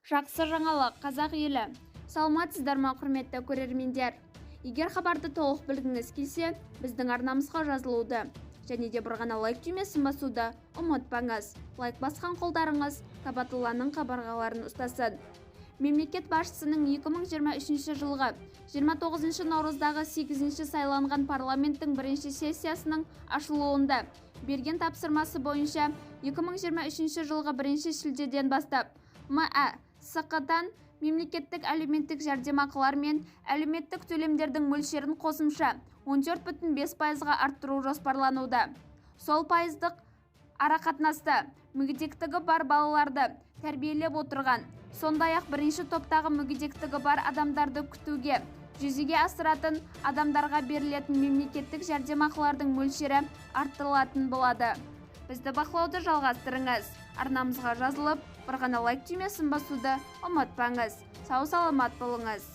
Жақсы жаңалық, қазақ елі. Саламатсыздар ма, құрметті көрермендер? Егер хабарды толық білгіңіз келсе, біздің арнамызға жазылуды және де бір ғана лайк түймесін басуды ұмытпаңыз. Лайк басқан қолдарыңыз Кабатулланың қабырғаларын ұстасын. Мемлекет басшысының 2023 жылғы 29 наурыздағы 8-ші сайланған парламенттің бірінші сессиясының ашылуында берген тапсырмасы бойынша 2023 жылғы 1 шілдеден бастап МАСқ-тан мемлекеттік әлеуметтік жәрдемақылар мен әлеуметтік төлемдердің мөлшерін қосымша 14,5%-ға арттыру жоспарлануда. Сол пайыздық арақатынаста мүгедектігі бар балаларды тәрбиелеп отырған, сондай-ақ бірінші топтағы мүгедектігі бар адамдарды күтуге жүзеге асыратын адамдарға берілетін мемлекеттік жәрдемақылардың мөлшері арттырылатын болады. Бізді бақылауды жалғастырыңыз. Арнамызға жазылып, бір ғана лайк түймесін басуды ұмытпаңыз. Сау саламат болыңыз.